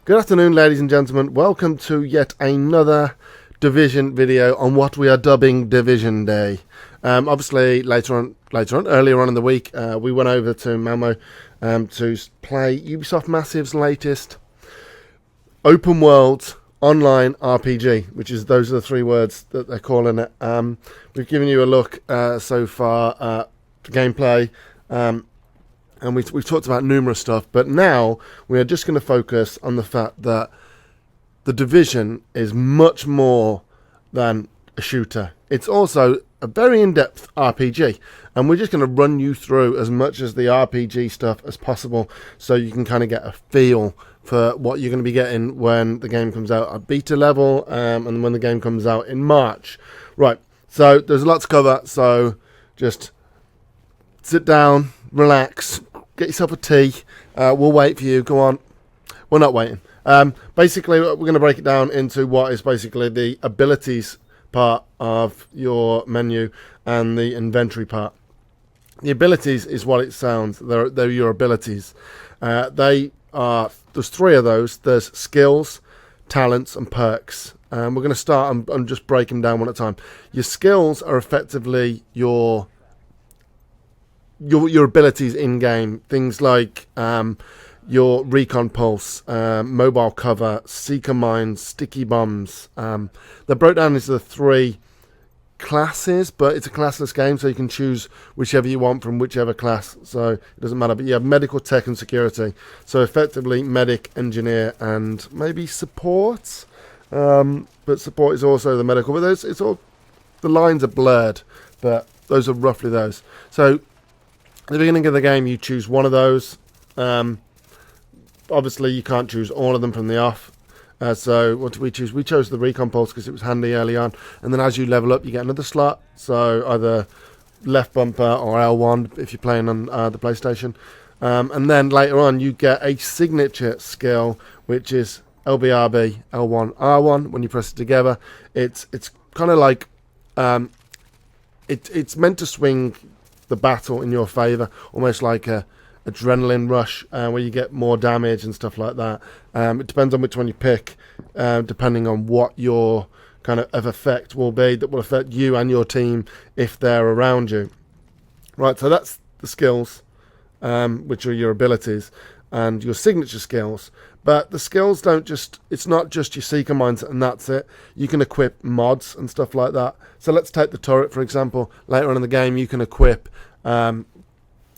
Good afternoon, ladies and gentlemen. Welcome to yet another Division video on what we are dubbing Division Day. Obviously, earlier on in the week, we went over to Malmo to play Ubisoft Massive's latest open world online RPG, which is those are the three words that they're calling it. We've given you a look so far at the gameplay. And we've talked about numerous stuff, but now we are just going to focus on the fact that the Division is much more than a shooter. It's also a very in-depth RPG, and we're just going to run you through as much as the RPG stuff as possible so you can kind of get a feel for what you're going to be getting when the game comes out at beta level and when the game comes out in March. Right, so there's a lot to cover, so just sit down, relax, get yourself a tea. We'll wait for you. Go on. We're not waiting. Basically, we're going to break it down into what is basically the abilities part of your menu and the inventory part. The abilities is what it sounds. They're your abilities. There's three of those. There's skills, talents, and perks. We're going to start and just break them down one at a time. Your skills are effectively your abilities in game, things like your recon pulse, mobile cover, seeker mines, sticky bombs. They're broke down into the three classes, but it's a classless game, so you can choose whichever you want from whichever class, so it doesn't matter. But you have medical, tech, and security. So effectively medic, engineer, and maybe support. But support is also the medical, but it's all, the lines are blurred, but those are roughly those. So at the beginning of the game, you choose one of those. Obviously, you can't choose all of them from the off. So what did we choose? We chose the recon pulse because it was handy early on. And then as you level up, you get another slot. So either left bumper or L1 if you're playing on the PlayStation. And then later on, you get a signature skill, which is LBRB, L1, R1. When you press it together, it's kind of like it's meant to swing the battle in your favor, almost like a adrenaline rush where you get more damage and stuff like that. It depends on which one you pick, depending on what your kind of effect will be that will affect you and your team if they're around you. Right, so that's the skills, which are your abilities and your signature skills. But the skills it's not just your seeker mines and that's it. You can equip mods and stuff like that. So let's take the turret, for example. Later on in the game, you can equip, like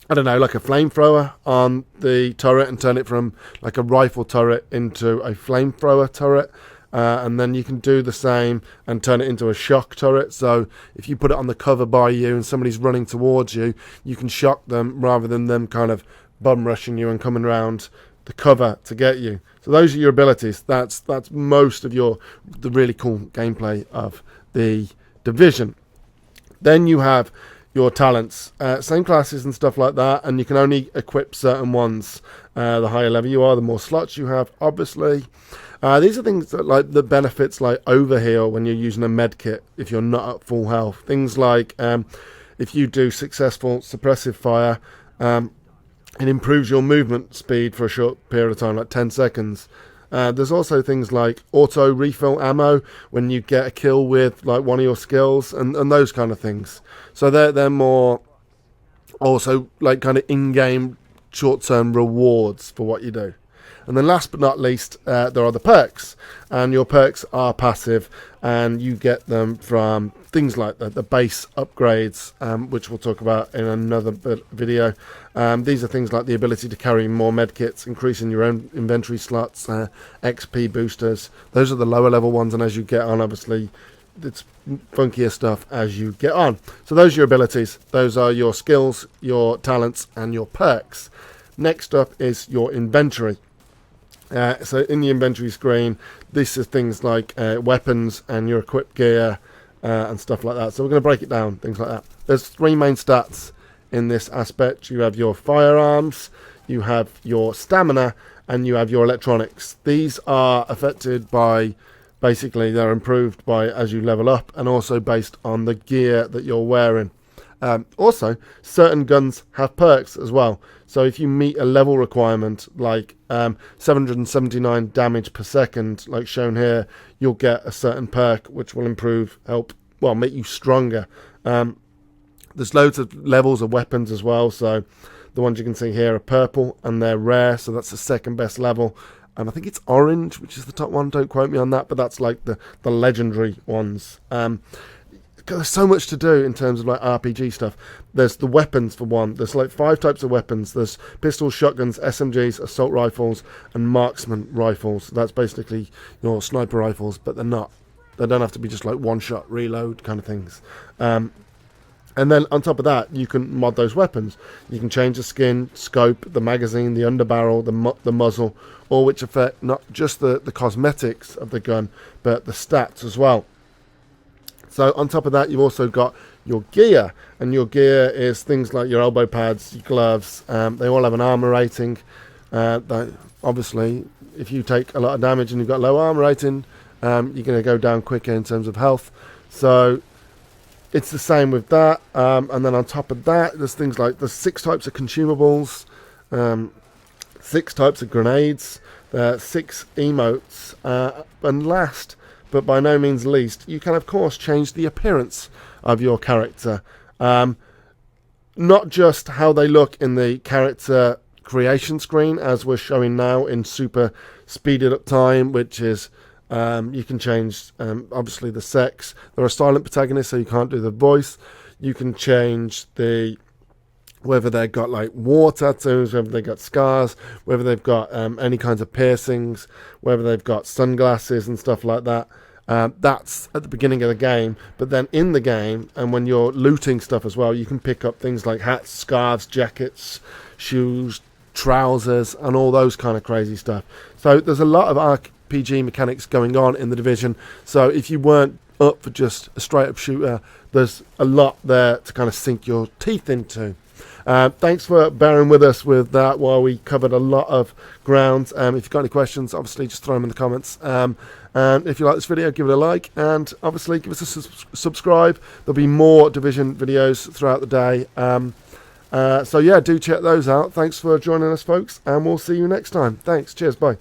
a flamethrower on the turret and turn it from like a rifle turret into a flamethrower turret. And then you can do the same and turn it into a shock turret. So if you put it on the cover by you and somebody's running towards you, you can shock them rather than them kind of bum rushing you and coming around the cover to get you. So those are your abilities. That's most of the really cool gameplay of the Division. Then you have your talents, same classes and stuff like that, and you can only equip certain ones. The higher level you are, the more slots you have, obviously. These are things that, like the benefits like overheal when you're using a med kit if you're not at full health. Things like if you do successful suppressive fire, it improves your movement speed for a short period of time, like 10 seconds. There's also things like auto refill ammo when you get a kill with like one of your skills and those kind of things. So they're more also like kind of in-game short-term rewards for what you do. And then last but not least, there are the perks. And your perks are passive, and you get them from things like the base upgrades, which we'll talk about in another video. These are things like the ability to carry more medkits, increasing your own inventory slots, XP boosters. Those are the lower level ones, and as you get on, obviously, it's funkier stuff as you get on. So those are your abilities. Those are your skills, your talents, and your perks. Next up is your inventory. So in the inventory screen, this is things like weapons and your equipped gear and stuff like that. So we're going to break it down, things like that. There's three main stats in this aspect. You have your firearms, you have your stamina, and you have your electronics. These are affected by, basically, they're improved by as you level up and also based on the gear that you're wearing. Also, certain guns have perks as well. So if you meet a level requirement like 779 damage per second, like shown here, you'll get a certain perk which will make you stronger. There's loads of levels of weapons as well. So the ones you can see here are purple and they're rare. So that's the second best level. I think it's orange, which is the top one. Don't quote me on that, but that's like the legendary ones. There's so much to do in terms of like RPG stuff. There's the weapons for one. There's like 5 types of weapons. There's pistols, shotguns, SMGs, assault rifles, and marksman rifles. That's basically your sniper rifles, but they're not. They don't have to be just like one-shot reload kind of things. And then on top of that, you can mod those weapons. You can change the skin, scope, the magazine, the underbarrel, the muzzle, all which affect not just the cosmetics of the gun, but the stats as well. So on top of that, you've also got your gear, and your gear is things like your elbow pads, your gloves. They all have an armor rating. Obviously, if you take a lot of damage and you've got low armor rating, you're going to go down quicker in terms of health. So it's the same with that. And then on top of that, there's things like there's 6 types of consumables, 6 types of grenades, 6 emotes, and last but by no means least, you can of course change the appearance of your character. Not just how they look in the character creation screen, as we're showing now in super speeded up time, which is you can change obviously the sex. They're a silent protagonist, so you can't do the voice. You can change whether they've got like war tattoos, whether they've got scars, whether they've got any kinds of piercings, whether they've got sunglasses and stuff like that. That's at the beginning of the game, but then in the game and when you're looting stuff as well, you can pick up things like hats, scarves, jackets, shoes, trousers, and all those kind of crazy stuff. So there's a lot of RPG mechanics going on in The Division. So if you weren't up for just a straight up shooter, there's a lot there to kind of sink your teeth into. Thanks for bearing with us with that while we covered a lot of ground. If you've got any questions, obviously just throw them in the comments. And if you like this video, give it a like, and obviously give us a subscribe. There'll be more Division videos throughout the day. So yeah, do check those out. Thanks for joining us, folks, and we'll see you next time. Thanks. Cheers. Bye.